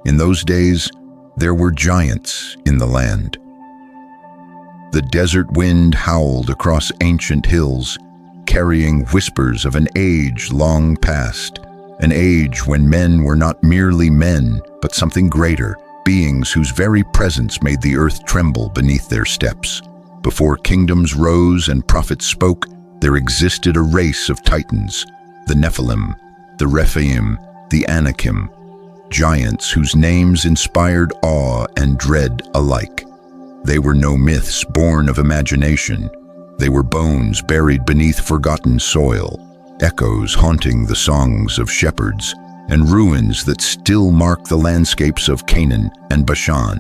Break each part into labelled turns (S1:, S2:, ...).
S1: In those days, there were giants in the land. The desert wind howled across ancient hills, carrying whispers of an age long past, an age when men were not merely men, but something greater, beings whose very presence made the earth tremble beneath their steps. Before kingdoms rose and prophets spoke, there existed a race of titans, the Nephilim, the Rephaim, the Anakim, giants whose names inspired awe and dread alike. They were no myths born of imagination. They were bones buried beneath forgotten soil, echoes haunting the songs of shepherds, and ruins that still mark the landscapes of Canaan and Bashan.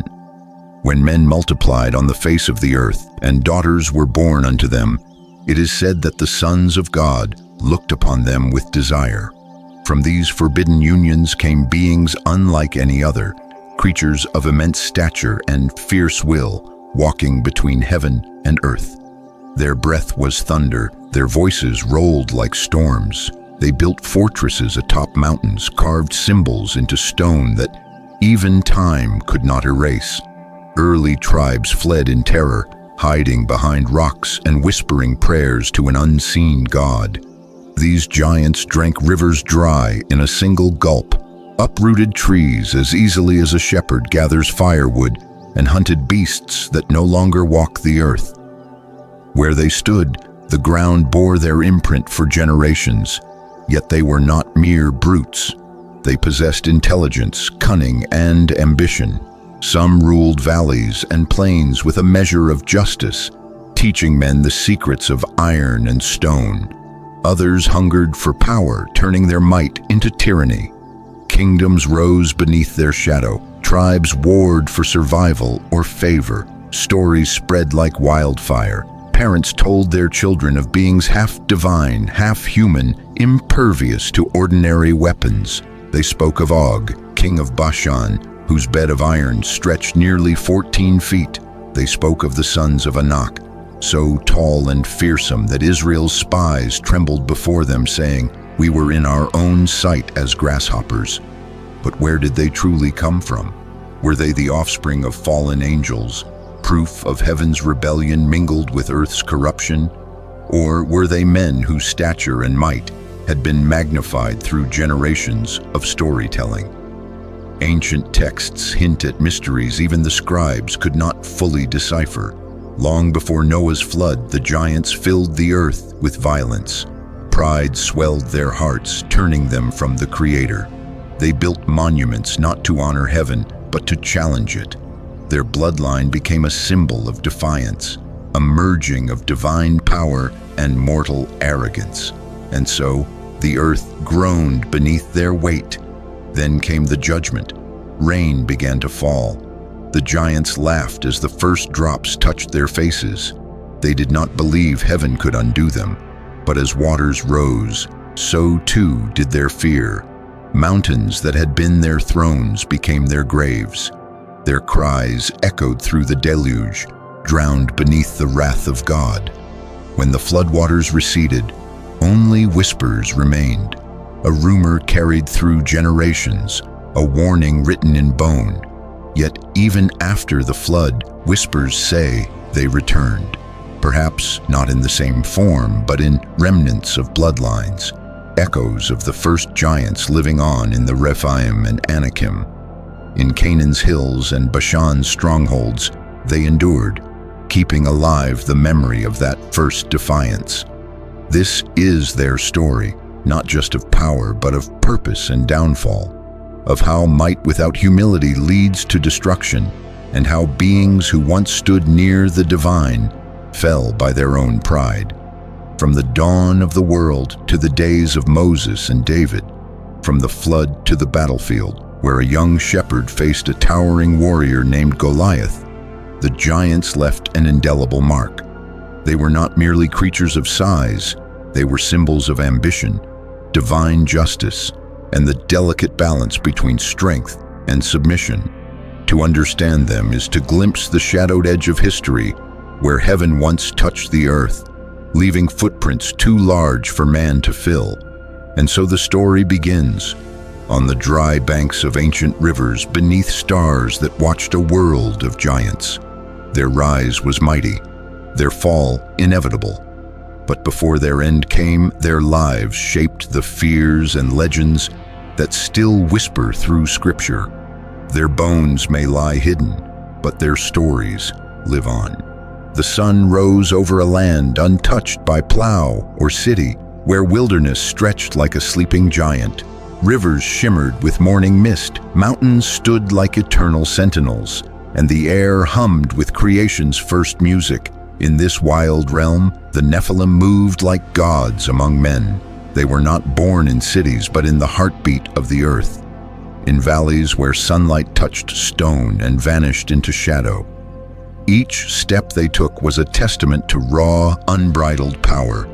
S1: When men multiplied on the face of the earth, and daughters were born unto them, it is said that the sons of God looked upon them with desire. From these forbidden unions came beings unlike any other, creatures of immense stature and fierce will, walking between heaven and earth. Their breath was thunder, their voices rolled like storms. They built fortresses atop mountains, carved symbols into stone that even time could not erase. Early tribes fled in terror, hiding behind rocks and whispering prayers to an unseen god. These giants drank rivers dry in a single gulp, uprooted trees as easily as a shepherd gathers firewood, and hunted beasts that no longer walk the earth. Where they stood, the ground bore their imprint for generations, yet they were not mere brutes. They possessed intelligence, cunning, and ambition. Some ruled valleys and plains with a measure of justice, teaching men the secrets of iron and stone. Others hungered for power, turning their might into tyranny. Kingdoms rose beneath their shadow. Tribes warred for survival or favor. Stories spread like wildfire. Parents told their children of beings half divine, half human, impervious to ordinary weapons. They spoke of Og, king of Bashan, whose bed of iron stretched nearly 14 feet. They spoke of the sons of Anak, so tall and fearsome that Israel's spies trembled before them, saying, "We were in our own sight as grasshoppers." But where did they truly come from? Were they the offspring of fallen angels, proof of heaven's rebellion mingled with earth's corruption? Or were they men whose stature and might had been magnified through generations of storytelling? Ancient texts hint at mysteries even the scribes could not fully decipher. Long before Noah's flood, the giants filled the earth with violence. Pride swelled their hearts, turning them from the Creator. They built monuments not to honor heaven, but to challenge it. Their bloodline became a symbol of defiance, a merging of divine power and mortal arrogance. And so, the earth groaned beneath their weight. Then came the judgment. Rain began to fall. The giants laughed as the first drops touched their faces. They did not believe heaven could undo them. But as waters rose, so too did their fear. Mountains that had been their thrones became their graves. Their cries echoed through the deluge, drowned beneath the wrath of God. When the floodwaters receded, only whispers remained. A rumor carried through generations, a warning written in bone. Yet even after the flood, whispers say they returned. Perhaps not in the same form, but in remnants of bloodlines. Echoes of the first giants living on in the Rephaim and Anakim. In Canaan's hills and Bashan's strongholds, they endured, keeping alive the memory of that first defiance. This is their story, not just of power, but of purpose and downfall, of how might without humility leads to destruction, and how beings who once stood near the divine fell by their own pride. From the dawn of the world to the days of Moses and David, from the flood to the battlefield, where a young shepherd faced a towering warrior named Goliath, the giants left an indelible mark. They were not merely creatures of size, they were symbols of ambition, divine justice, and the delicate balance between strength and submission. To understand them is to glimpse the shadowed edge of history, where heaven once touched the earth, leaving footprints too large for man to fill. And so the story begins. on the dry banks of ancient rivers, beneath stars that watched a world of giants. Their rise was mighty, their fall inevitable. But before their end came, their lives shaped the fears and legends that still whisper through Scripture. Their bones may lie hidden, but their stories live on. The sun rose over a land untouched by plow or city, where wilderness stretched like a sleeping giant. Rivers shimmered with morning mist, mountains stood like eternal sentinels, and the air hummed with creation's first music. In this wild realm, the Nephilim moved like gods among men. They were not born in cities, but in the heartbeat of the earth, in valleys where sunlight touched stone and vanished into shadow. Each step they took was a testament to raw, unbridled power.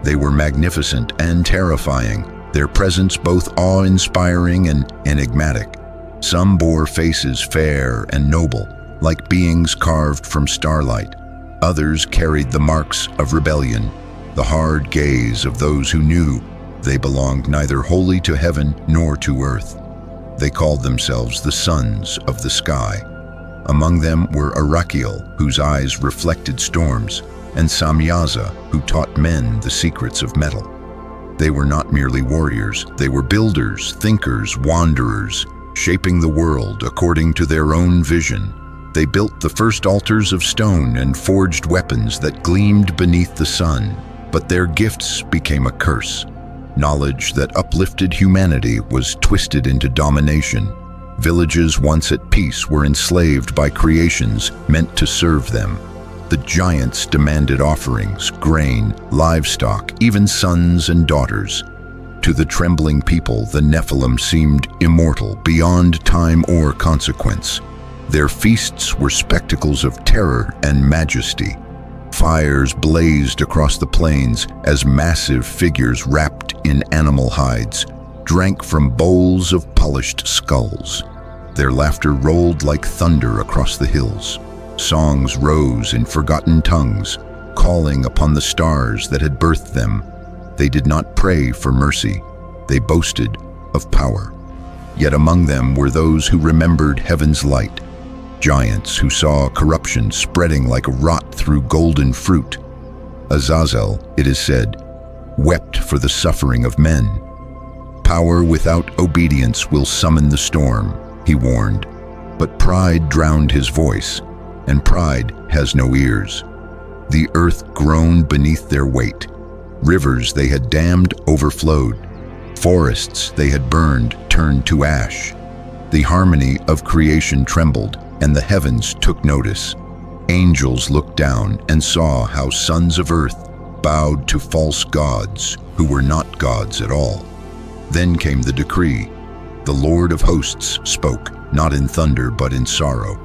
S1: They were magnificent and terrifying, their presence both awe-inspiring and enigmatic. Some bore faces fair and noble, like beings carved from starlight. Others carried the marks of rebellion, the hard gaze of those who knew they belonged neither wholly to heaven nor to earth. They called themselves the sons of the sky. Among them were Arakiel, whose eyes reflected storms, and Samyaza, who taught men the secrets of metal. They were not merely warriors, they were builders, thinkers, wanderers, shaping the world according to their own vision. They built the first altars of stone and forged weapons that gleamed beneath the sun, but their gifts became a curse. Knowledge that uplifted humanity was twisted into domination. Villages once at peace were enslaved by creations meant to serve them. The giants demanded offerings, grain, livestock, even sons and daughters. To the trembling people, the Nephilim seemed immortal, beyond time or consequence. Their feasts were spectacles of terror and majesty. Fires blazed across the plains as massive figures wrapped in animal hides drank from bowls of polished skulls. Their laughter rolled like thunder across the hills. Songs rose in forgotten tongues, calling upon the stars that had birthed them. They did not pray for mercy, they boasted of power. Yet among them were those who remembered heaven's light, giants who saw corruption spreading like rot through golden fruit. Azazel, it is said, wept for the suffering of men. Power without obedience will summon the storm, he warned. But pride drowned his voice, and pride has no ears. The earth groaned beneath their weight. Rivers they had dammed overflowed. Forests they had burned turned to ash. The harmony of creation trembled, and the heavens took notice. Angels looked down and saw how sons of earth bowed to false gods who were not gods at all. Then came the decree. The Lord of hosts spoke, not in thunder but in sorrow.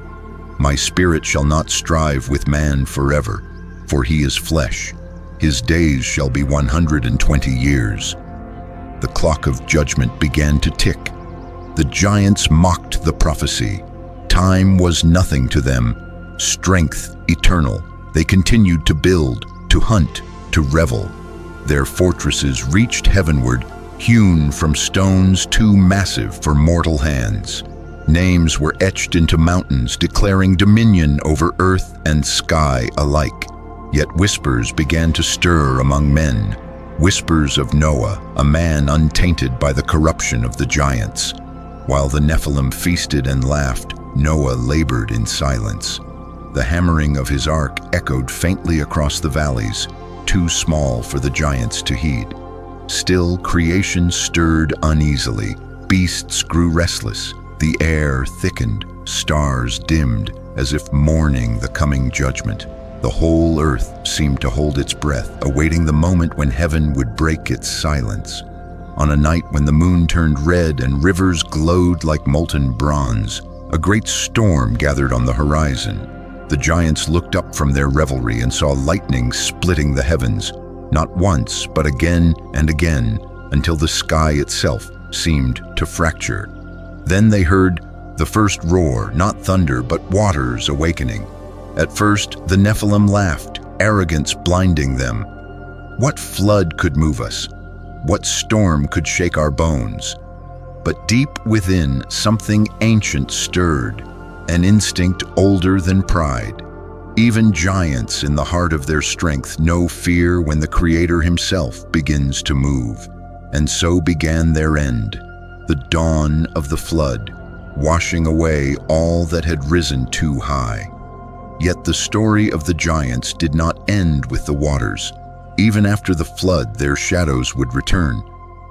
S1: My spirit shall not strive with man forever, for he is flesh. His days shall be 120 years. The clock of judgment began to tick. The giants mocked the prophecy. Time was nothing to them, strength eternal. They continued to build, to hunt, to revel. Their fortresses reached heavenward, hewn from stones too massive for mortal hands. Names were etched into mountains, declaring dominion over earth and sky alike. Yet whispers began to stir among men, whispers of Noah, a man untainted by the corruption of the giants. While the Nephilim feasted and laughed, Noah labored in silence. The hammering of his ark echoed faintly across the valleys, too small for the giants to heed. Still, creation stirred uneasily. Beasts grew restless. The air thickened. Stars dimmed, as if mourning the coming judgment. The whole earth seemed to hold its breath, awaiting the moment when heaven would break its silence. On a night when the moon turned red and rivers glowed like molten bronze, a great storm gathered on the horizon. The giants looked up from their revelry and saw lightning splitting the heavens, not once, but again and again, until the sky itself seemed to fracture. Then they heard the first roar, not thunder, but waters awakening. At first, the Nephilim laughed, arrogance blinding them. What flood could move us? What storm could shake our bones? But deep within, something ancient stirred, an instinct older than pride. Even giants in the heart of their strength know fear when the Creator himself begins to move. And so began their end, the dawn of the flood, washing away all that had risen too high. Yet the story of the giants did not end with the waters. Even after the flood, their shadows would return,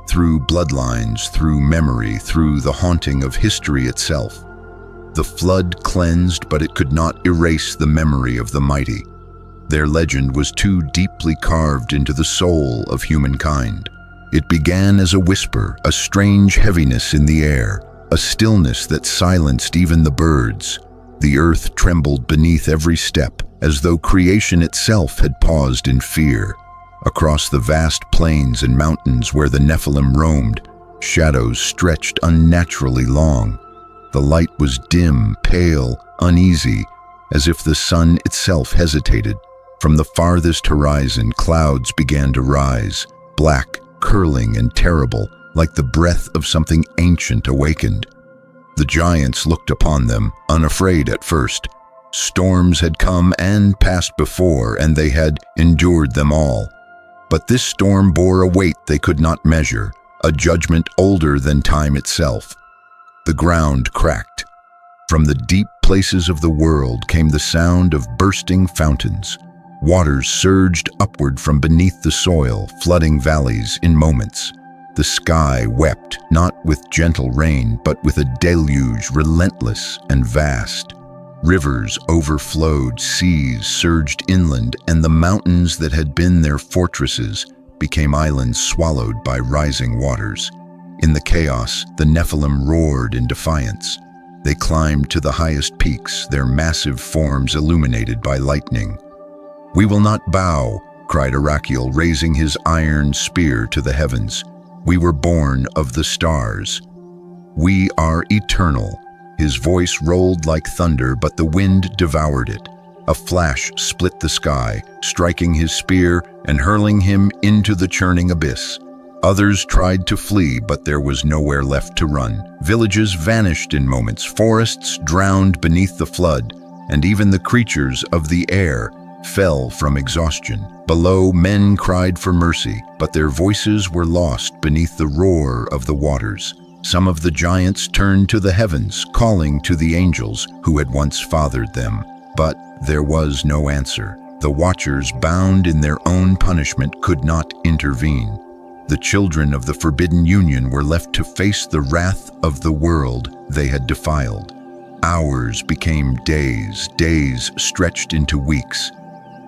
S1: through bloodlines, through memory, through the haunting of history itself. The flood cleansed, but it could not erase the memory of the mighty. Their legend was too deeply carved into the soul of humankind. It began as a whisper, a strange heaviness in the air, a stillness that silenced even the birds. The earth trembled beneath every step, as though creation itself had paused in fear. Across the vast plains and mountains where the Nephilim roamed, shadows stretched unnaturally long. The light was dim, pale, uneasy, as if the sun itself hesitated. From the farthest horizon, clouds began to rise, black, curling, and terrible, like the breath of something ancient awakened. The giants looked upon them, unafraid at first. Storms had come and passed before, and they had endured them all. But this storm bore a weight they could not measure, a judgment older than time itself. The ground cracked. From the deep places of the world came the sound of bursting fountains. Waters surged upward from beneath the soil, flooding valleys in moments. The sky wept, not with gentle rain, but with a deluge relentless and vast. Rivers overflowed, seas surged inland, and the mountains that had been their fortresses became islands swallowed by rising waters. In the chaos, the Nephilim roared in defiance. They climbed to the highest peaks, their massive forms illuminated by lightning. "We will not bow," cried Arakiel, raising his iron spear to the heavens. "We were born of the stars. We are eternal." His voice rolled like thunder, but the wind devoured it. A flash split the sky, striking his spear and hurling him into the churning abyss. Others tried to flee, but there was nowhere left to run. Villages vanished in moments, forests drowned beneath the flood, and even the creatures of the air fell from exhaustion. Below, men cried for mercy, but their voices were lost beneath the roar of the waters. Some of the giants turned to the heavens, calling to the angels who had once fathered them. But there was no answer. The Watchers, bound in their own punishment, could not intervene. The children of the Forbidden Union were left to face the wrath of the world they had defiled. Hours became days, days stretched into weeks.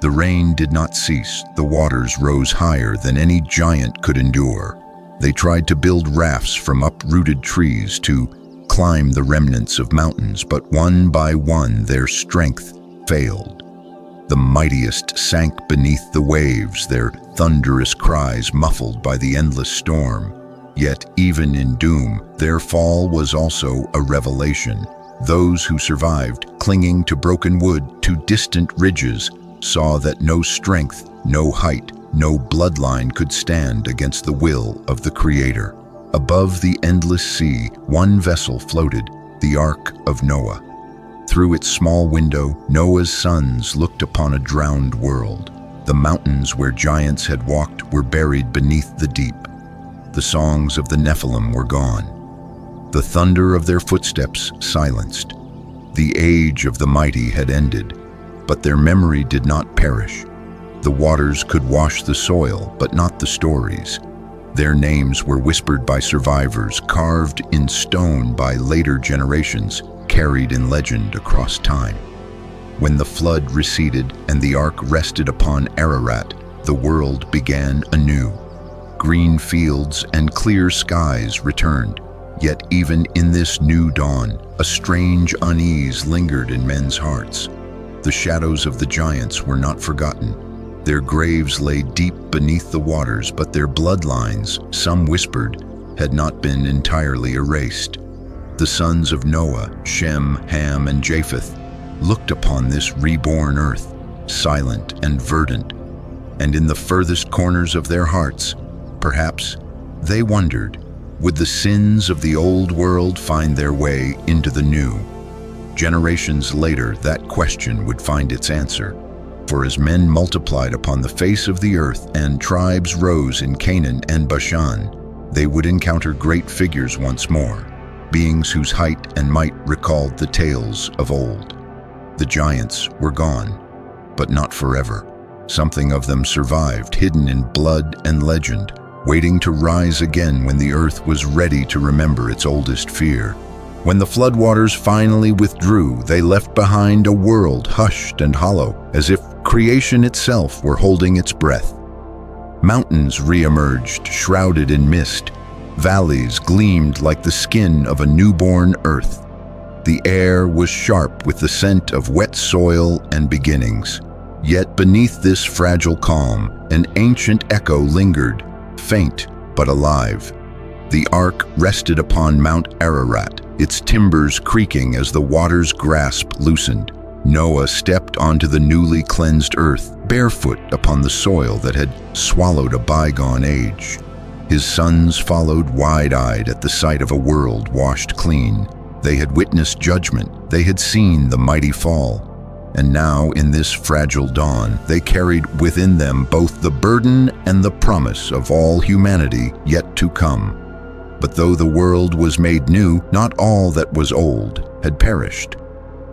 S1: The rain did not cease. The waters rose higher than any giant could endure. They tried to build rafts from uprooted trees, to climb the remnants of mountains, but one by one their strength failed. The mightiest sank beneath the waves, their thunderous cries muffled by the endless storm. Yet even in doom, their fall was also a revelation. Those who survived, clinging to broken wood, to distant ridges, saw that no strength, no height, no bloodline could stand against the will of the Creator. Above the endless sea, one vessel floated, the Ark of Noah. Through its small window, Noah's sons looked upon a drowned world. The mountains where giants had walked were buried beneath the deep. The songs of the Nephilim were gone. The thunder of their footsteps silenced. The age of the mighty had ended, but their memory did not perish. The waters could wash the soil, but not the stories. Their names were whispered by survivors, carved in stone by later generations, carried in legend across time. When the flood receded and the ark rested upon Ararat, the world began anew. Green fields and clear skies returned. Yet even in this new dawn, a strange unease lingered in men's hearts. The shadows of the giants were not forgotten. Their graves lay deep beneath the waters, but their bloodlines, some whispered, had not been entirely erased. The sons of Noah, Shem, Ham, and Japheth, looked upon this reborn earth, silent and verdant, and in the furthest corners of their hearts, perhaps, they wondered, Would the sins of the old world find their way into the new? Generations later, that question would find its answer. For as men multiplied upon the face of the earth and tribes rose in Canaan and Bashan, they would encounter great figures once more, beings whose height and might recalled the tales of old. The giants were gone, but not forever. Something of them survived, hidden in blood and legend, waiting to rise again when the earth was ready to remember its oldest fear. When the floodwaters finally withdrew, they left behind a world hushed and hollow, as if creation itself were holding its breath. Mountains re-emerged, shrouded in mist. Valleys gleamed like the skin of a newborn earth. The air was sharp with the scent of wet soil and beginnings. Yet beneath this fragile calm, an ancient echo lingered, faint but alive. The ark rested upon Mount Ararat, its timbers creaking as the water's grasp loosened. Noah stepped onto the newly cleansed earth, barefoot upon the soil that had swallowed a bygone age. His sons followed wide-eyed at the sight of a world washed clean. They had witnessed judgment, they had seen the mighty fall. And now, in this fragile dawn, they carried within them both the burden and the promise of all humanity yet to come. But though the world was made new, not all that was old had perished.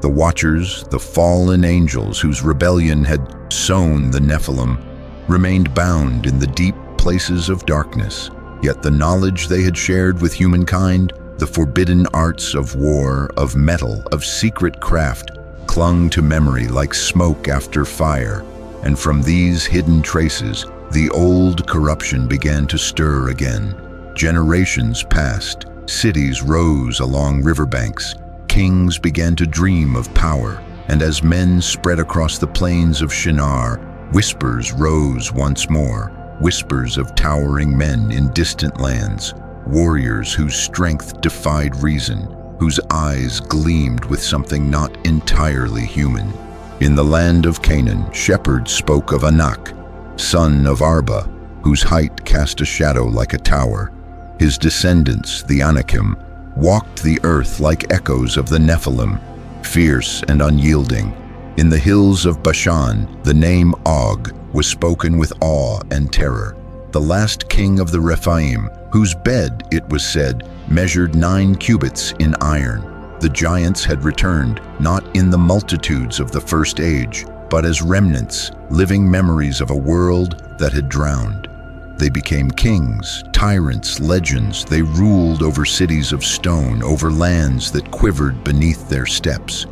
S1: The Watchers, the fallen angels whose rebellion had sown the Nephilim, remained bound in the deep places of darkness. Yet the knowledge they had shared with humankind, the forbidden arts of war, of metal, of secret craft, clung to memory like smoke after fire. And from these hidden traces, the old corruption began to stir again. Generations passed, cities rose along riverbanks, kings began to dream of power, and as men spread across the plains of Shinar, whispers rose once more, whispers of towering men in distant lands, warriors whose strength defied reason, whose eyes gleamed with something not entirely human. In the land of Canaan, shepherds spoke of Anak, son of Arba, whose height cast a shadow like a tower. His descendants, the Anakim, walked the earth like echoes of the Nephilim, fierce and unyielding. In the hills of Bashan, the name Og was spoken with awe and terror. The last king of the Rephaim, whose bed, it was said, measured 9 cubits in iron. The giants had returned, not in the multitudes of the first age, but as remnants, living memories of a world that had drowned. They became kings, tyrants, legends. They ruled over cities of stone, over lands that quivered beneath their steps.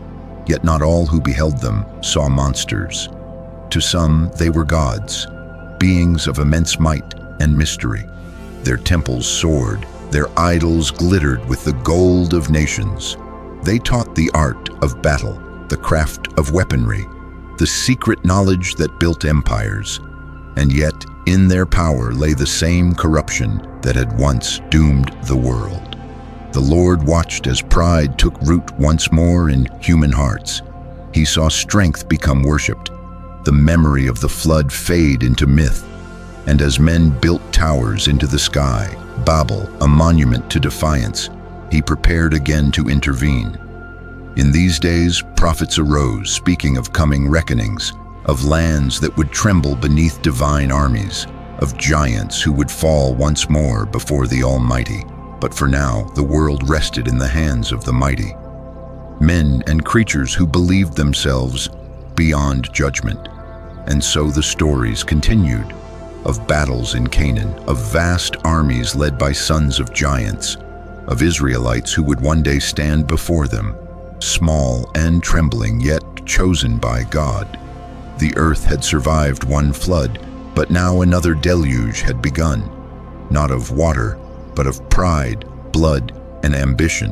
S1: Yet not all who beheld them saw monsters. To some, they were gods, beings of immense might and mystery. Their temples soared, their idols glittered with the gold of nations. They taught the art of battle, the craft of weaponry, the secret knowledge that built empires. And yet, in their power lay the same corruption that had once doomed the world. The Lord watched as pride took root once more in human hearts. He saw strength become worshipped, the memory of the flood fade into myth, and as men built towers into the sky, Babel, a monument to defiance, he prepared again to intervene. In these days, prophets arose, speaking of coming reckonings, of lands that would tremble beneath divine armies, of giants who would fall once more before the Almighty. But for now, the world rested in the hands of the mighty. Men and creatures who believed themselves beyond judgment. And so the stories continued, of battles in Canaan, of vast armies led by sons of giants, of Israelites who would one day stand before them, small and trembling, yet chosen by God. The earth had survived one flood, but now another deluge had begun, not of water, but of pride, blood, and ambition.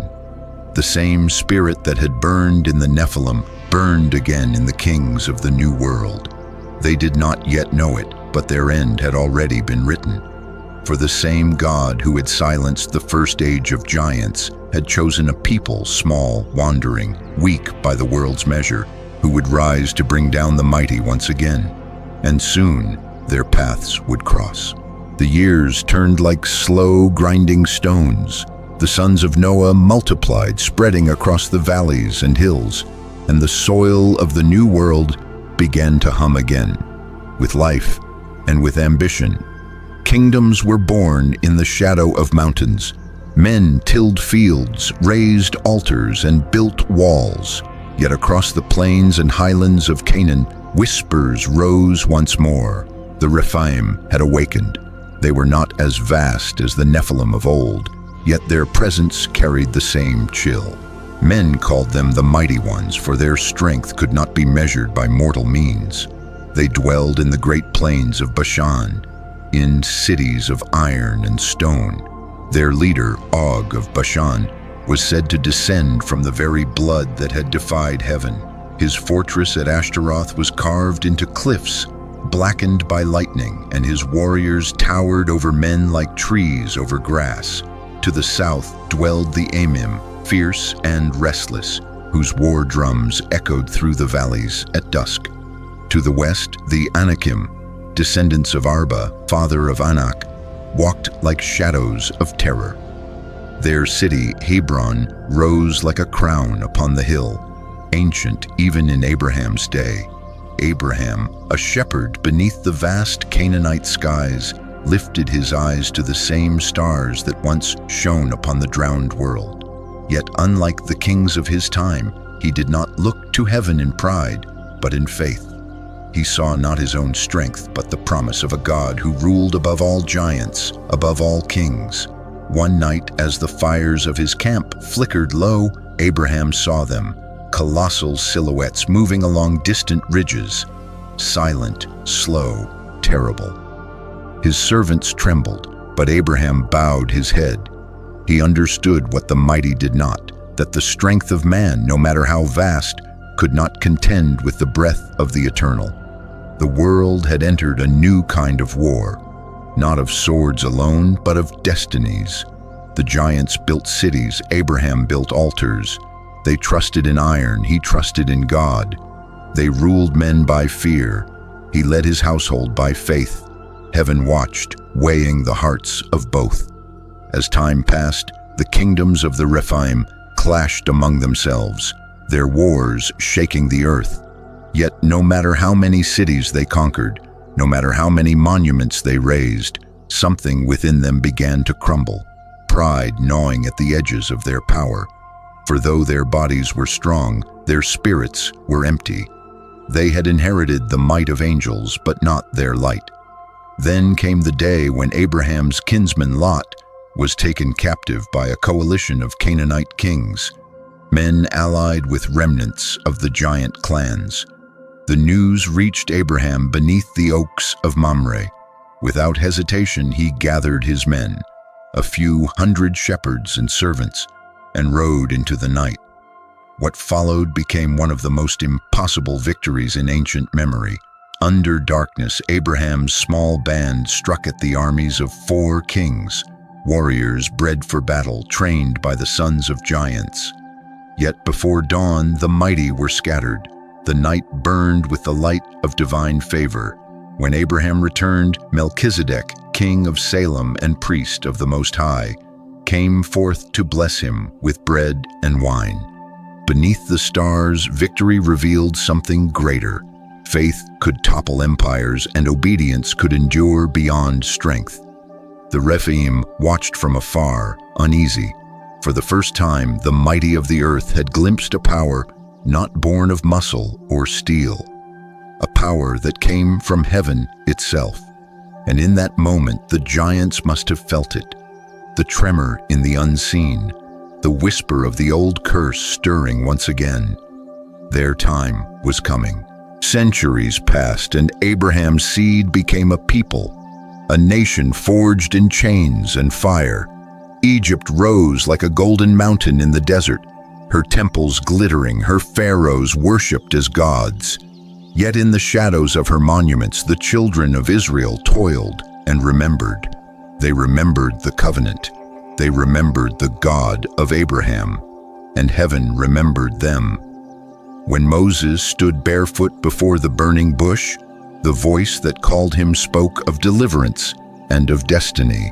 S1: The same spirit that had burned in the Nephilim burned again in the kings of the New World. They did not yet know it, but their end had already been written. For the same God who had silenced the first age of giants had chosen a people small, wandering, weak by the world's measure, who would rise to bring down the mighty once again. And soon their paths would cross. The years turned like slow, grinding stones. The sons of Noah multiplied, spreading across the valleys and hills, and the soil of the new world began to hum again, with life and with ambition. Kingdoms were born in the shadow of mountains. Men tilled fields, raised altars, and built walls. Yet across the plains and highlands of Canaan, whispers rose once more. The Rephaim had awakened. They were not as vast as the Nephilim of old, yet their presence carried the same chill. Men called them the Mighty Ones, for their strength could not be measured by mortal means. They dwelled in the great plains of Bashan, in cities of iron and stone. Their leader, Og of Bashan, was said to descend from the very blood that had defied heaven. His fortress at Ashtaroth was carved into cliffs, blackened by lightning, and his warriors towered over men like trees over grass. To the south dwelled the Emim, fierce and restless, whose war drums echoed through the valleys at dusk. To the west, the Anakim, descendants of Arba, father of Anak, walked like shadows of terror. Their city, Hebron, rose like a crown upon the hill, ancient even in Abraham's day. Abraham, a shepherd beneath the vast Canaanite skies, lifted his eyes to the same stars that once shone upon the drowned world. Yet unlike the kings of his time, he did not look to heaven in pride, but in faith. He saw not his own strength, but the promise of a God who ruled above all giants, above all kings. One night, as the fires of his camp flickered low, Abraham saw them, colossal silhouettes moving along distant ridges, silent, slow, terrible. His servants trembled, but Abraham bowed his head. He understood what the mighty did not, that the strength of man, no matter how vast, could not contend with the breath of the eternal. The world had entered a new kind of war, not of swords alone, but of destinies. The giants built cities, Abraham built altars. They trusted in iron, he trusted in God. They ruled men by fear, he led his household by faith. Heaven watched, weighing the hearts of both. As time passed, the kingdoms of the Rephaim clashed among themselves, their wars shaking the earth. Yet no matter how many cities they conquered, no matter how many monuments they raised, something within them began to crumble, pride gnawing at the edges of their power. For though their bodies were strong, their spirits were empty. They had inherited the might of angels, but not their light. Then came the day when Abraham's kinsman Lot was taken captive by a coalition of Canaanite kings, men allied with remnants of the giant clans. The news reached Abraham beneath the oaks of Mamre. Without hesitation, he gathered his men, a few hundred shepherds and servants, and rode into the night. What followed became one of the most impossible victories in ancient memory. Under darkness, Abraham's small band struck at the armies of 4 kings, warriors bred for battle, trained by the sons of giants. Yet before dawn, the mighty were scattered. The night burned with the light of divine favor. When Abraham returned, Melchizedek, king of Salem and priest of the Most High, came forth to bless him with bread and wine. Beneath the stars, victory revealed something greater. Faith could topple empires, and obedience could endure beyond strength. The Rephaim watched from afar, uneasy. For the first time, the mighty of the earth had glimpsed a power not born of muscle or steel, a power that came from heaven itself. And in that moment, the giants must have felt it, the tremor in the unseen, the whisper of the old curse stirring once again. Their time was coming. Centuries passed, and Abraham's seed became a people, a nation forged in chains and fire. Egypt rose like a golden mountain in the desert, her temples glittering, her pharaohs worshipped as gods. Yet in the shadows of her monuments, the children of Israel toiled and remembered. They remembered the covenant. They remembered the God of Abraham, and heaven remembered them. When Moses stood barefoot before the burning bush, the voice that called him spoke of deliverance, and of destiny.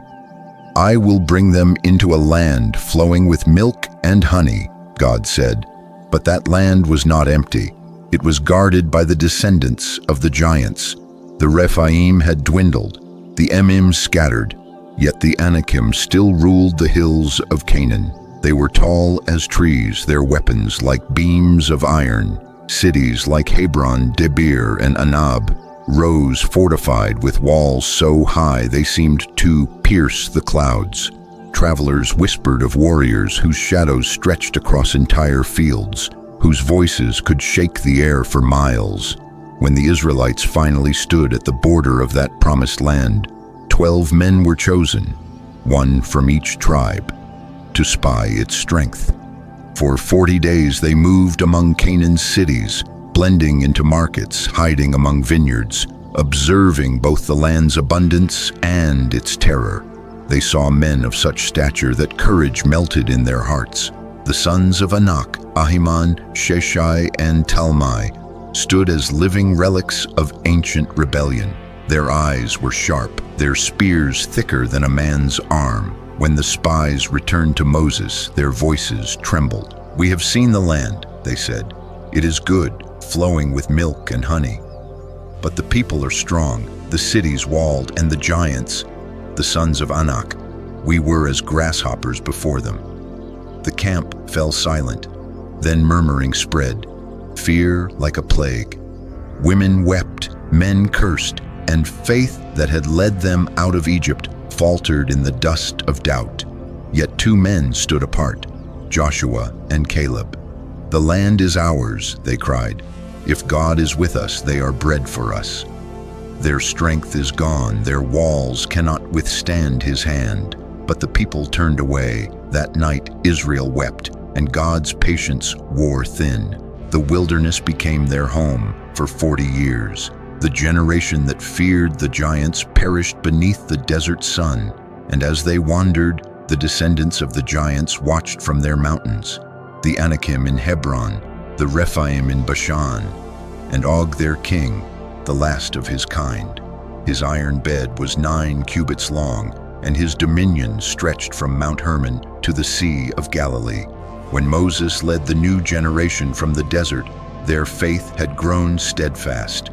S1: I will bring them into a land flowing with milk and honey, God said. But that land was not empty. It was guarded by the descendants of the giants. The Rephaim had dwindled, the Emim scattered, yet the Anakim still ruled the hills of Canaan. They were tall as trees, their weapons like beams of iron. Cities like Hebron, Debir, and Anab rose fortified with walls so high they seemed to pierce the clouds. Travelers whispered of warriors whose shadows stretched across entire fields, whose voices could shake the air for miles. When the Israelites finally stood at the border of that promised land, 12 men were chosen, one from each tribe, to spy its strength. For 40 days they moved among Canaan's cities, blending into markets, hiding among vineyards, observing both the land's abundance and its terror. They saw men of such stature that courage melted in their hearts. The sons of Anak, Ahiman, Sheshai, and Talmai, stood as living relics of ancient rebellion. Their eyes were sharp, their spears thicker than a man's arm. When the spies returned to Moses, their voices trembled. "We have seen the land," they said. "It is good, flowing with milk and honey. But the people are strong, the cities walled, and the giants, the sons of Anak, we were as grasshoppers before them." The camp fell silent. Then murmuring spread, fear like a plague. Women wept, men cursed, and faith that had led them out of Egypt faltered in the dust of doubt. Yet 2 men stood apart, Joshua and Caleb. "The land is ours," they cried. "If God is with us, they are bread for us." Their strength is gone, their walls cannot withstand his hand. But the people turned away. That night Israel wept, and God's patience wore thin. The wilderness became their home for 40 years. The generation that feared the giants perished beneath the desert sun, and as they wandered, the descendants of the giants watched from their mountains. The Anakim in Hebron, the Rephaim in Bashan, and Og their king, the last of his kind. His iron bed was 9 cubits long, and his dominion stretched from Mount Hermon to the Sea of Galilee. When Moses led the new generation from the desert, their faith had grown steadfast.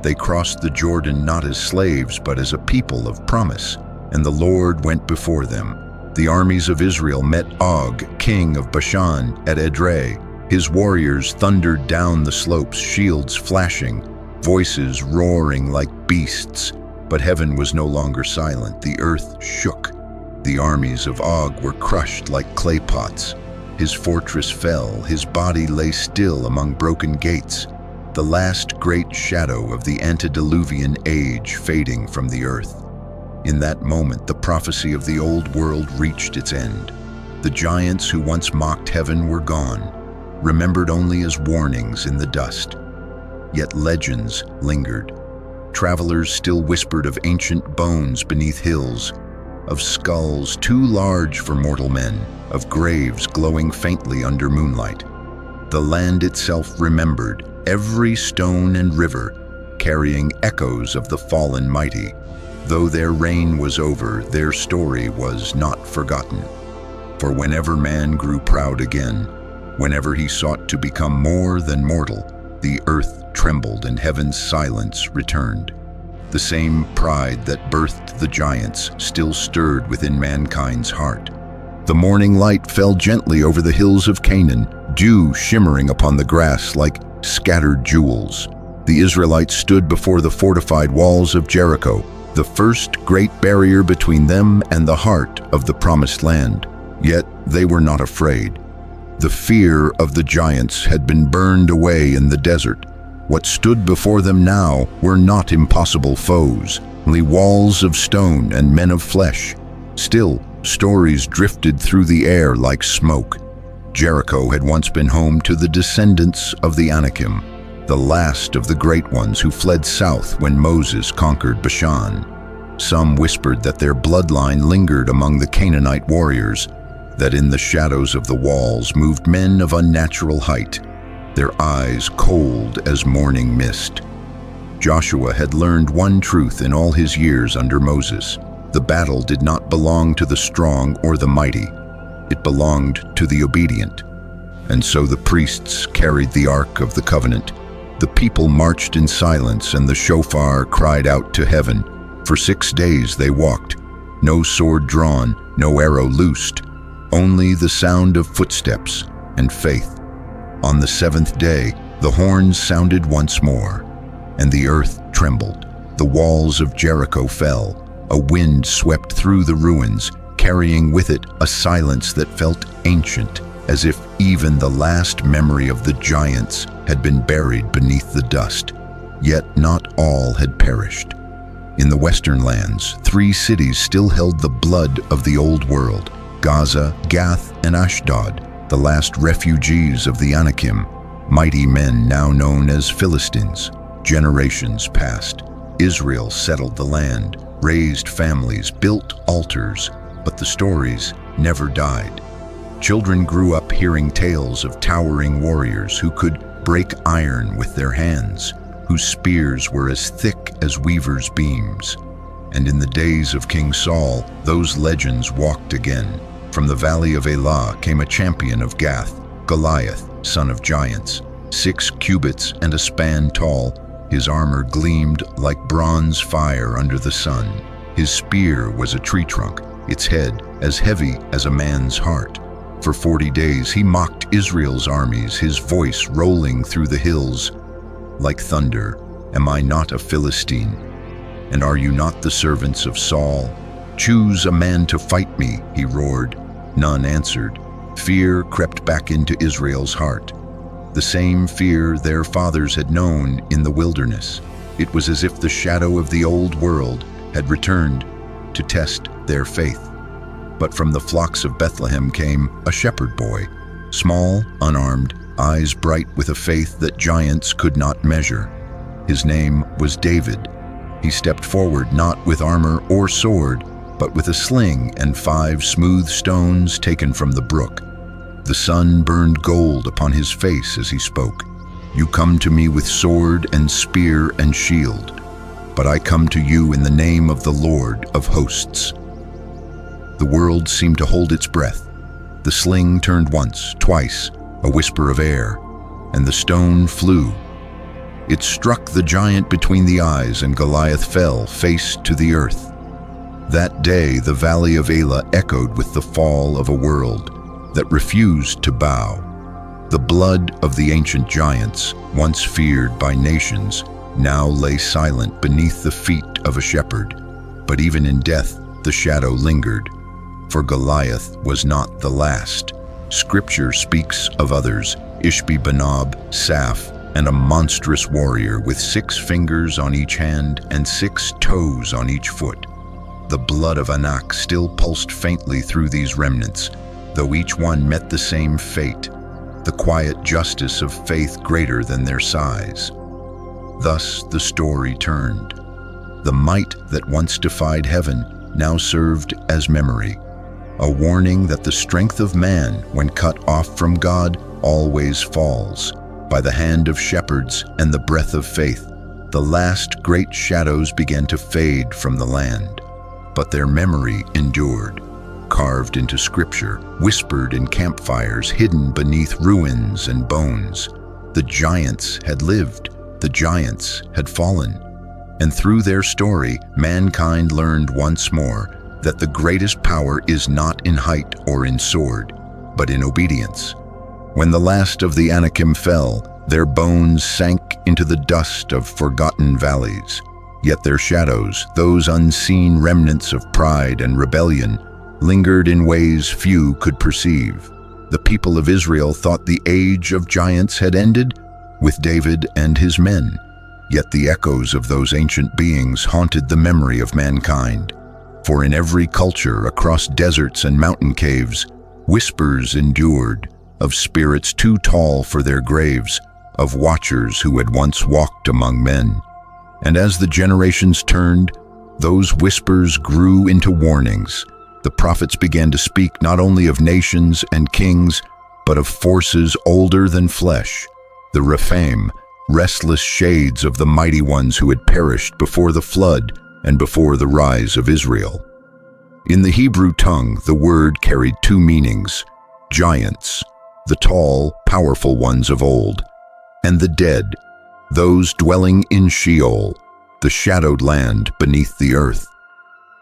S1: They crossed the Jordan not as slaves, but as a people of promise, and the Lord went before them. The armies of Israel met Og, king of Bashan, at Edrei. His warriors thundered down the slopes, shields flashing, voices roaring like beasts. But heaven was no longer silent. The earth shook. The armies of Og were crushed like clay pots. His fortress fell, his body lay still among broken gates, the last great shadow of the antediluvian age fading from the earth. In that moment, the prophecy of the old world reached its end. The giants who once mocked heaven were gone, remembered only as warnings in the dust. Yet legends lingered. Travelers still whispered of ancient bones beneath hills, of skulls too large for mortal men, of graves glowing faintly under moonlight. The land itself remembered, every stone and river, carrying echoes of the fallen mighty. Though their reign was over, their story was not forgotten. For whenever man grew proud again, whenever he sought to become more than mortal, the earth trembled and heaven's silence returned. The same pride that birthed the giants still stirred within mankind's heart. The morning light fell gently over the hills of Canaan, dew shimmering upon the grass like scattered jewels. The Israelites stood before the fortified walls of Jericho, the first great barrier between them and the heart of the promised land. Yet they were not afraid. The fear of the giants had been burned away in the desert. What stood before them now were not impossible foes, only walls of stone and men of flesh. Still, stories drifted through the air like smoke. Jericho had once been home to the descendants of the Anakim, the last of the great ones who fled south when Moses conquered Bashan. Some whispered that their bloodline lingered among the Canaanite warriors, that in the shadows of the walls moved men of unnatural height, their eyes cold as morning mist. Joshua had learned one truth in all his years under Moses. The battle did not belong to the strong or the mighty. It belonged to the obedient. And so the priests carried the Ark of the Covenant. The people marched in silence, and the shofar cried out to heaven. For 6 days they walked, no sword drawn, no arrow loosed, only the sound of footsteps and faith. On the 7th day, the horns sounded once more, and the earth trembled. The walls of Jericho fell. A wind swept through the ruins, carrying with it a silence that felt ancient, as if even the last memory of the giants had been buried beneath the dust. Yet not all had perished. In the western lands, 3 cities still held the blood of the old world: Gaza, Gath, and Ashdod, the last refugees of the Anakim, mighty men now known as Philistines. Generations passed. Israel settled the land, raised families, built altars, but the stories never died. Children grew up hearing tales of towering warriors who could break iron with their hands, whose spears were as thick as weavers' beams. And in the days of King Saul, those legends walked again. From the valley of Elah came a champion of Gath, Goliath, son of giants, 6 cubits and a span tall. His armor gleamed like bronze fire under the sun. His spear was a tree trunk, its head as heavy as a man's heart. For 40 days he mocked Israel's armies, his voice rolling through the hills like thunder. Am I not a Philistine? And are you not the servants of Saul? Choose a man to fight me, he roared. None answered. Fear crept back into Israel's heart. The same fear their fathers had known in the wilderness. It was as if the shadow of the old world had returned to test their faith. But from the flocks of Bethlehem came a shepherd boy, small, unarmed, eyes bright with a faith that giants could not measure. His name was David. He stepped forward not with armor or sword, but with a sling and 5 smooth stones taken from the brook. The sun burned gold upon his face as he spoke. You come to me with sword and spear and shield, but I come to you in the name of the Lord of hosts. The world seemed to hold its breath. The sling turned once, twice, a whisper of air, and the stone flew. It struck the giant between the eyes, and Goliath fell face to the earth. That day the valley of Elah echoed with the fall of a world that refused to bow. The blood of the ancient giants, once feared by nations, now lay silent beneath the feet of a shepherd. But even in death, the shadow lingered. For Goliath was not the last. Scripture speaks of others, Ishbi-Benob, Saph, and a monstrous warrior with 6 fingers on each hand and 6 toes on each foot. The blood of Anak still pulsed faintly through these remnants, though each one met the same fate, the quiet justice of faith greater than their size. Thus the story turned. The might that once defied heaven now served as memory, a warning that the strength of man, when cut off from God, always falls. By the hand of shepherds and the breath of faith, the last great shadows began to fade from the land. But their memory endured, carved into scripture, whispered in campfires, hidden beneath ruins and bones. The giants had lived, the giants had fallen, and through their story, mankind learned once more that the greatest power is not in height or in sword, but in obedience. When the last of the Anakim fell, their bones sank into the dust of forgotten valleys. Yet their shadows, those unseen remnants of pride and rebellion, lingered in ways few could perceive. The people of Israel thought the age of giants had ended with David and his men. Yet the echoes of those ancient beings haunted the memory of mankind. For in every culture, across deserts and mountain caves, whispers endured of spirits too tall for their graves, of watchers who had once walked among men. And as the generations turned, those whispers grew into warnings. The prophets began to speak not only of nations and kings, but of forces older than flesh, the Rephaim, restless shades of the mighty ones who had perished before the flood and before the rise of Israel. In the Hebrew tongue, the word carried two meanings: giants, the tall, powerful ones of old, and the dead, those dwelling in Sheol, the shadowed land beneath the earth.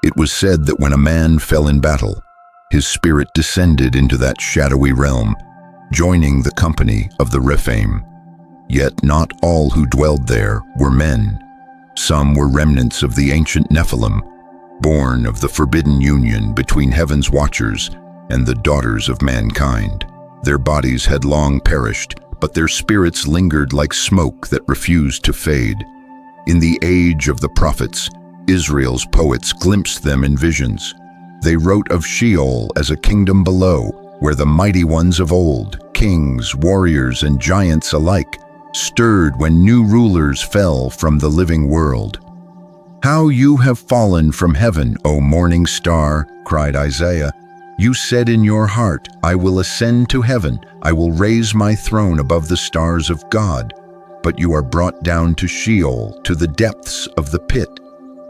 S1: It was said that when a man fell in battle, his spirit descended into that shadowy realm, joining the company of the Rephaim. Yet not all who dwelled there were men. Some were remnants of the ancient Nephilim, born of the forbidden union between heaven's watchers and the daughters of mankind. Their bodies had long perished, but their spirits lingered like smoke that refused to fade. In the age of the prophets, Israel's poets glimpsed them in visions. They wrote of Sheol as a kingdom below, where the mighty ones of old, kings, warriors, and giants alike, stirred when new rulers fell from the living world. "How you have fallen from heaven, O morning star," cried Isaiah. "You said in your heart, I will ascend to heaven, I will raise my throne above the stars of God. But you are brought down to Sheol, to the depths of the pit."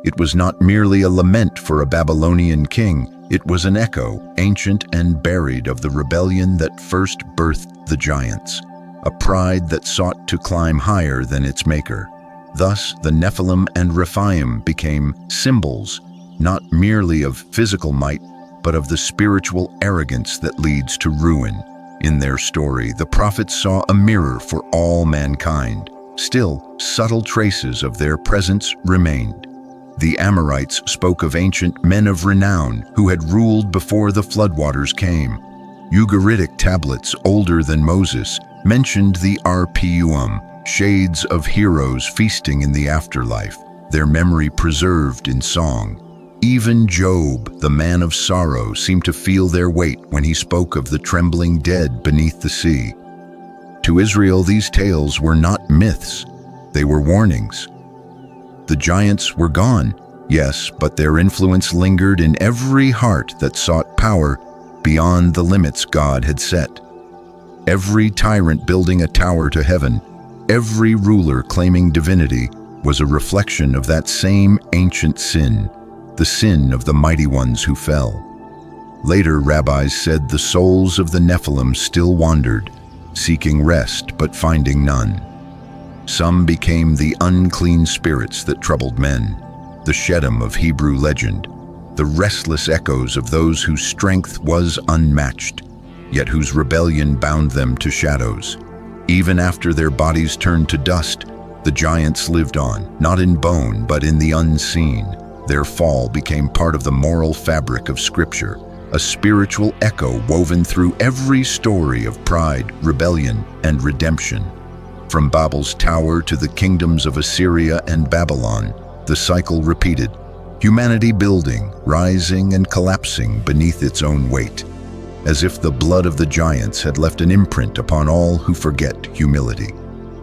S1: It was not merely a lament for a Babylonian king, it was an echo, ancient and buried, of the rebellion that first birthed the giants, a pride that sought to climb higher than its maker. Thus, the Nephilim and Rephaim became symbols, not merely of physical might, but of the spiritual arrogance that leads to ruin. In their story, the prophets saw a mirror for all mankind. Still, subtle traces of their presence remained. The Amorites spoke of ancient men of renown who had ruled before the floodwaters came. Ugaritic tablets older than Moses mentioned the Rephaim, shades of heroes feasting in the afterlife, their memory preserved in song. Even Job, the man of sorrow, seemed to feel their weight when he spoke of the trembling dead beneath the sea. To Israel, these tales were not myths, they were warnings. The giants were gone, yes, but their influence lingered in every heart that sought power beyond the limits God had set. Every tyrant building a tower to heaven, every ruler claiming divinity, was a reflection of that same ancient sin, the sin of the mighty ones who fell. Later, rabbis said the souls of the Nephilim still wandered, seeking rest but finding none. Some became the unclean spirits that troubled men, the Sheddim of Hebrew legend, the restless echoes of those whose strength was unmatched, yet whose rebellion bound them to shadows. Even after their bodies turned to dust, the giants lived on, not in bone but in the unseen. Their fall became part of the moral fabric of Scripture, a spiritual echo woven through every story of pride, rebellion, and redemption. From Babel's tower to the kingdoms of Assyria and Babylon, the cycle repeated, humanity building, rising, and collapsing beneath its own weight, as if the blood of the giants had left an imprint upon all who forget humility.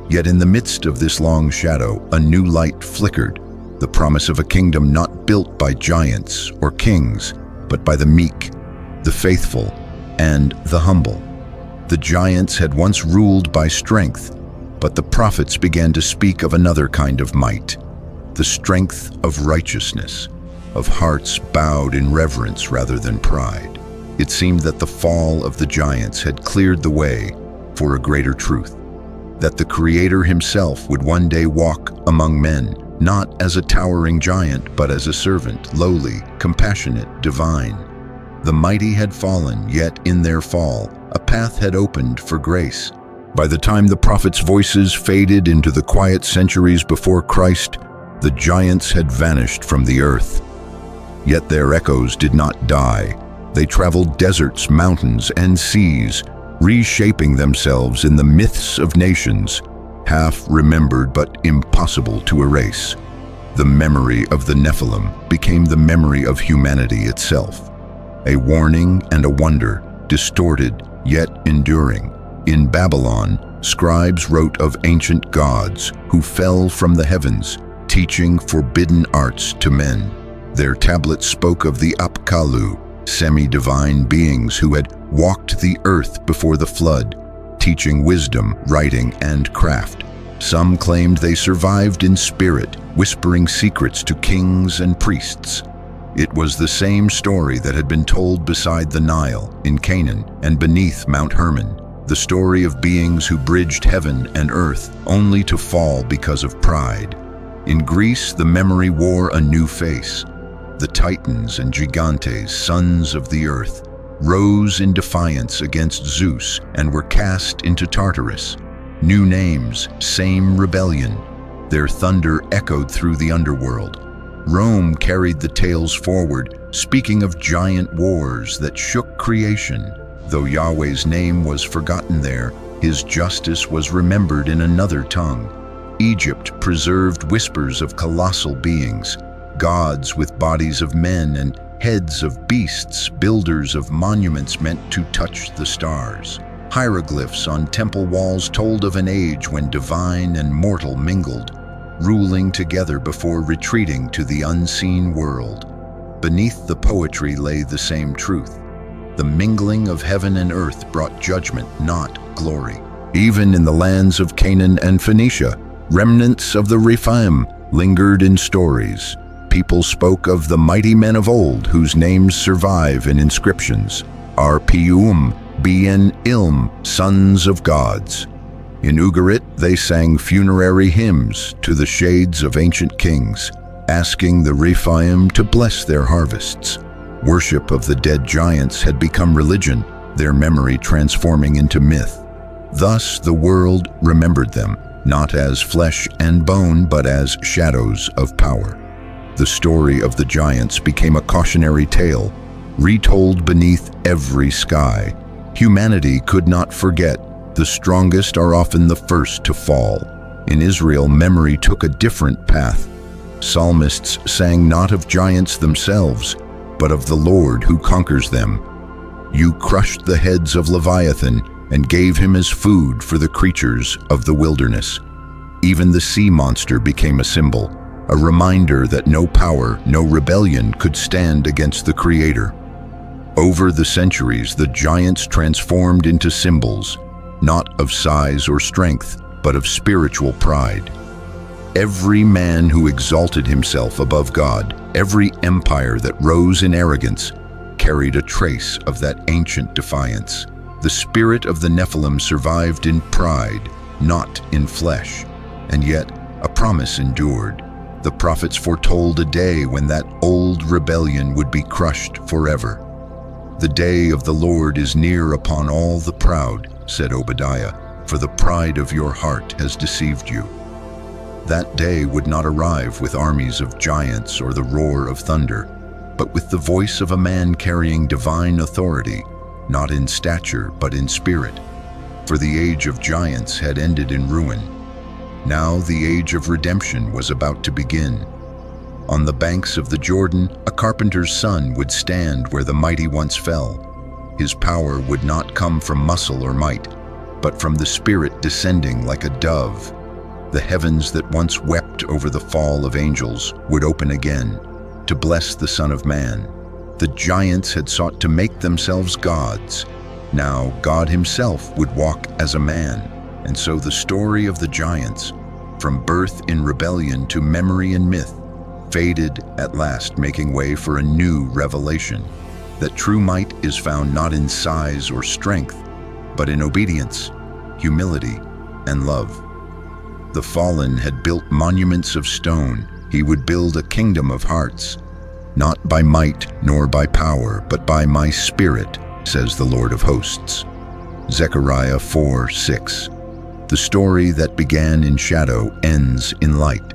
S1: Yet in the midst of this long shadow, a new light flickered, the promise of a kingdom not built by giants or kings, but by the meek, the faithful, and the humble. The giants had once ruled by strength, but the prophets began to speak of another kind of might, the strength of righteousness, of hearts bowed in reverence rather than pride. It seemed that the fall of the giants had cleared the way for a greater truth, that the Creator himself would one day walk among men, not as a towering giant, but as a servant, lowly, compassionate, divine. The mighty had fallen, yet in their fall, a path had opened for grace. By the time the prophets' voices faded into the quiet centuries before Christ, the giants had vanished from the earth. Yet their echoes did not die. They traveled deserts, mountains, and seas, reshaping themselves in the myths of nations, half remembered but impossible to erase. The memory of the Nephilim became the memory of humanity itself, a warning and a wonder, distorted yet enduring. In Babylon, scribes wrote of ancient gods who fell from the heavens, teaching forbidden arts to men. Their tablets spoke of the Apkallu, semi-divine beings who had walked the earth before the flood, teaching wisdom, writing, and craft. Some claimed they survived in spirit, whispering secrets to kings and priests. It was the same story that had been told beside the Nile, in Canaan, and beneath Mount Hermon. The story of beings who bridged heaven and earth only to fall because of pride. In Greece, the memory wore a new face. The Titans and Gigantes, sons of the earth, rose in defiance against Zeus and were cast into Tartarus. New names, same rebellion. Their thunder echoed through the underworld. Rome carried the tales forward, speaking of giant wars that shook creation. Though Yahweh's name was forgotten there, his justice was remembered in another tongue. Egypt preserved whispers of colossal beings, gods with bodies of men and heads of beasts, builders of monuments meant to touch the stars. Hieroglyphs on temple walls told of an age when divine and mortal mingled, ruling together before retreating to the unseen world. Beneath the poetry lay the same truth. The mingling of heaven and earth brought judgment, not glory. Even in the lands of Canaan and Phoenicia, remnants of the Rephaim lingered in stories. People spoke of the mighty men of old whose names survive in inscriptions. Rephaim, Ben Ilm, sons of gods. In Ugarit, they sang funerary hymns to the shades of ancient kings, asking the Rephaim to bless their harvests. Worship of the dead giants had become religion, their memory transforming into myth. Thus the world remembered them, not as flesh and bone, but as shadows of power. The story of the giants became a cautionary tale, retold beneath every sky. Humanity could not forget. The strongest are often the first to fall. In Israel, memory took a different path. Psalmists sang not of giants themselves, but of the Lord who conquers them. You crushed the heads of Leviathan and gave him as food for the creatures of the wilderness. Even the sea monster became a symbol, a reminder that no power, no rebellion could stand against the Creator. Over the centuries, the giants transformed into symbols, not of size or strength, but of spiritual pride. Every man who exalted himself above God, every empire that rose in arrogance, carried a trace of that ancient defiance. The spirit of the Nephilim survived in pride, not in flesh, and yet a promise endured. The prophets foretold a day when that old rebellion would be crushed forever. The day of the Lord is near upon all the proud, said Obadiah, for the pride of your heart has deceived you. That day would not arrive with armies of giants or the roar of thunder, but with the voice of a man carrying divine authority, not in stature but in spirit. For the age of giants had ended in ruin. Now the age of redemption was about to begin. On the banks of the Jordan, a carpenter's son would stand where the mighty once fell. His power would not come from muscle or might, but from the Spirit descending like a dove. The heavens that once wept over the fall of angels would open again to bless the Son of Man. The giants had sought to make themselves gods. Now God himself would walk as a man. And so the story of the giants, from birth in rebellion to memory in myth, faded at last, making way for a new revelation. That true might is found not in size or strength, but in obedience, humility, and love. The fallen had built monuments of stone. He would build a kingdom of hearts. Not by might nor by power, but by my Spirit, says the Lord of hosts. Zechariah 4:6. The story that began in shadow ends in light.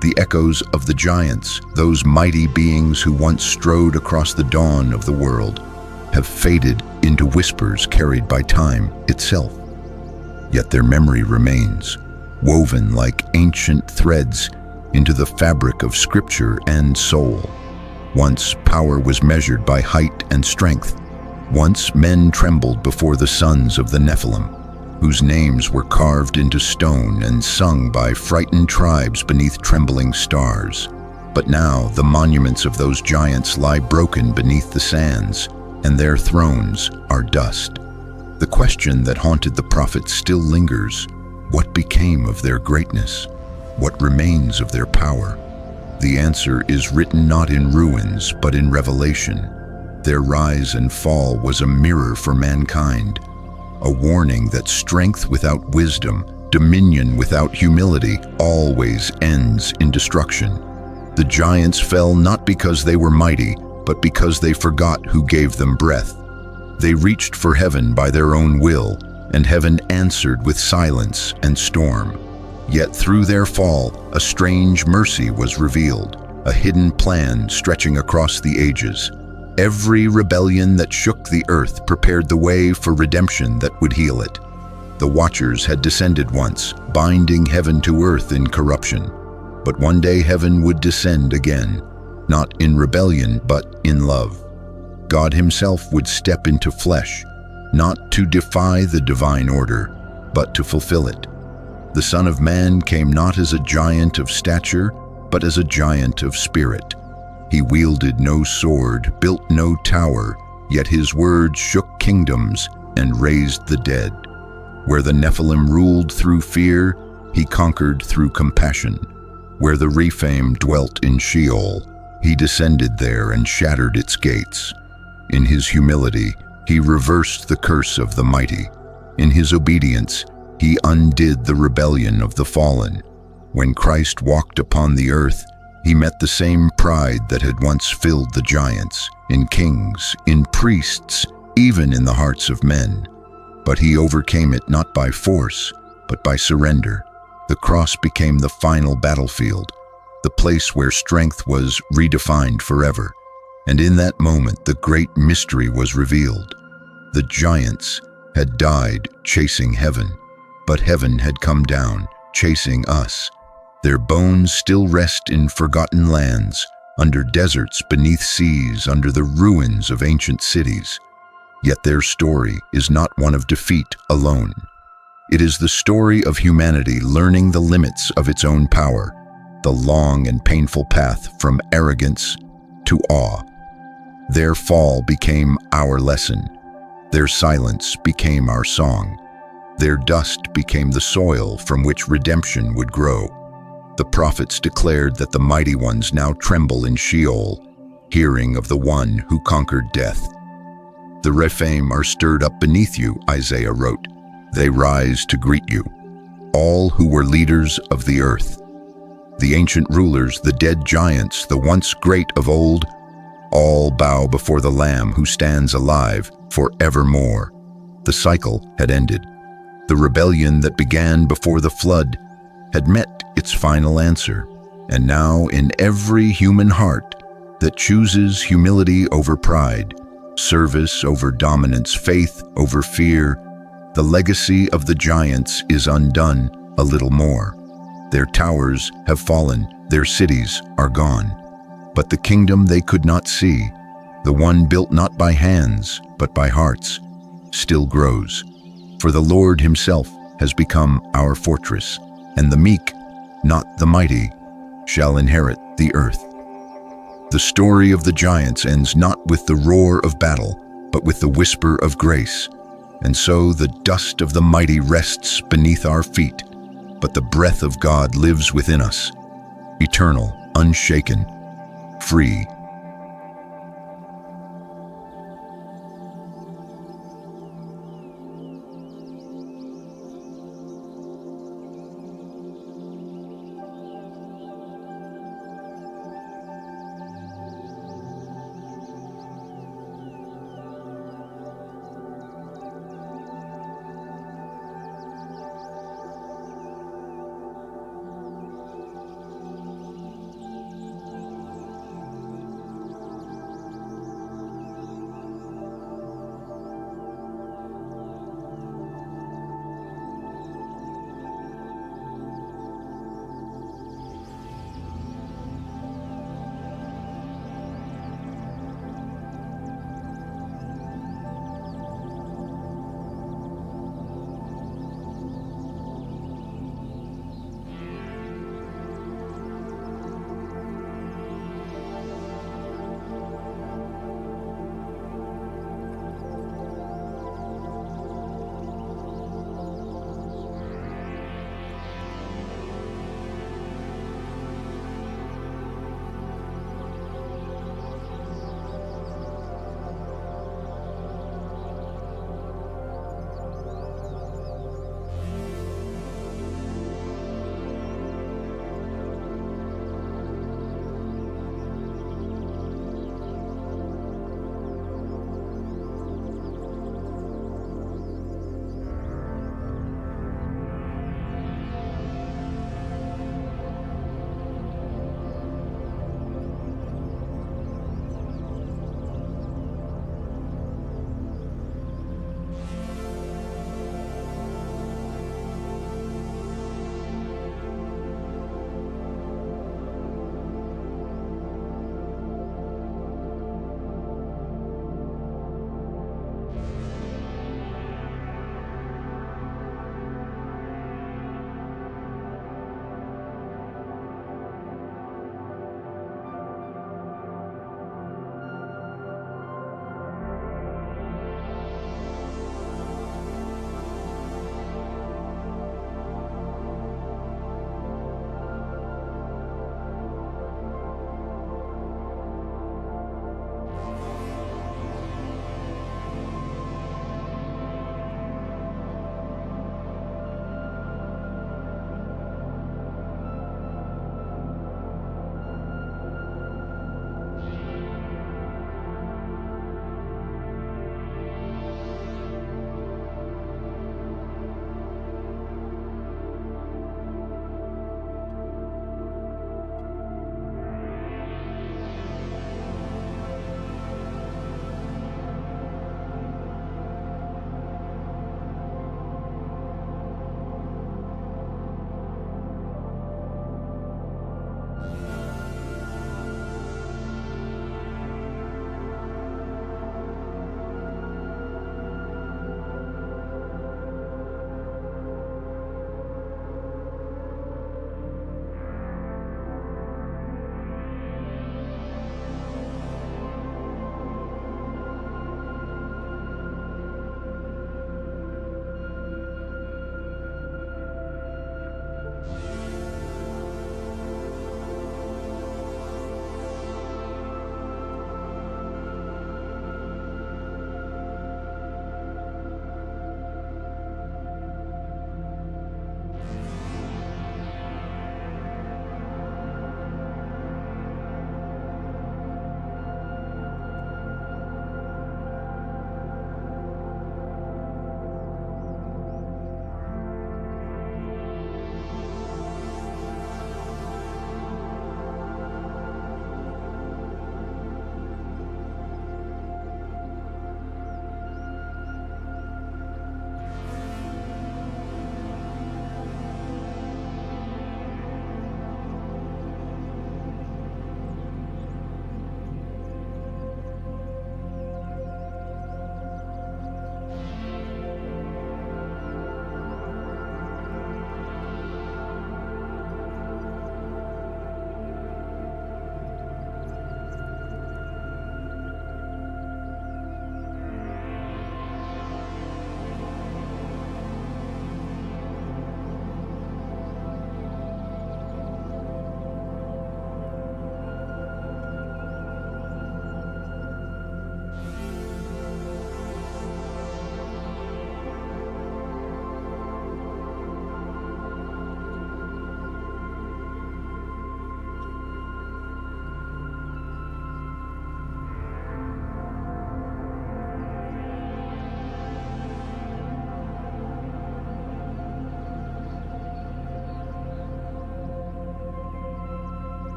S1: The echoes of the giants, those mighty beings who once strode across the dawn of the world, have faded into whispers carried by time itself. Yet their memory remains, woven like ancient threads into the fabric of scripture and soul. Once power was measured by height and strength. Once men trembled before the sons of the Nephilim, whose names were carved into stone and sung by frightened tribes beneath trembling stars. But now the monuments of those giants lie broken beneath the sands, and their thrones are dust. The question that haunted the prophets still lingers: what became of their greatness? What remains of their power? The answer is written not in ruins, but in revelation. Their rise and fall was a mirror for mankind, a warning that strength without wisdom, dominion without humility, always ends in destruction. The giants fell not because they were mighty, but because they forgot who gave them breath. They reached for heaven by their own will, and heaven answered with silence and storm. Yet through their fall, a strange mercy was revealed, a hidden plan stretching across the ages. Every rebellion that shook the earth prepared the way for redemption that would heal it. The Watchers had descended once, binding heaven to earth in corruption. But one day heaven would descend again, not in rebellion, but in love. God himself would step into flesh, not to defy the divine order, but to fulfill it. The Son of Man came not as a giant of stature, but as a giant of spirit. He wielded no sword, built no tower, yet his word shook kingdoms and raised the dead. Where the Nephilim ruled through fear, he conquered through compassion. Where the Rephaim dwelt in Sheol, he descended there and shattered its gates. In his humility, he reversed the curse of the mighty. In his obedience, he undid the rebellion of the fallen. When Christ walked upon the earth, he met the same pride that had once filled the giants, in kings, in priests, even in the hearts of men. But he overcame it not by force, but by surrender. The cross became the final battlefield, the place where strength was redefined forever. And in that moment, the great mystery was revealed. The giants had died chasing heaven, but heaven had come down, chasing us. Their bones still rest in forgotten lands, under deserts, beneath seas, under the ruins of ancient cities. Yet their story is not one of defeat alone. It is the story of humanity learning the limits of its own power, the long and painful path from arrogance to awe. Their fall became our lesson. Their silence became our song. Their dust became the soil from which redemption would grow. The prophets declared that the mighty ones now tremble in Sheol, hearing of the one who conquered death. The Rephaim are stirred up beneath you, Isaiah wrote. They rise to greet you, all who were leaders of the earth. The ancient rulers, the dead giants, the once great of old, all bow before the Lamb who stands alive forevermore. The cycle had ended. The rebellion that began before the flood had met its final answer. And now in every human heart that chooses humility over pride, service over dominance, faith over fear, the legacy of the giants is undone a little more. Their towers have fallen, their cities are gone. But the kingdom they could not see, the one built not by hands, but by hearts, still grows. For the Lord himself has become our fortress, and the meek, not the mighty, shall inherit the earth. The story of the giants ends not with the roar of battle, but with the whisper of grace. And so the dust of the mighty rests beneath our feet, but the breath of God lives within us, eternal, unshaken, free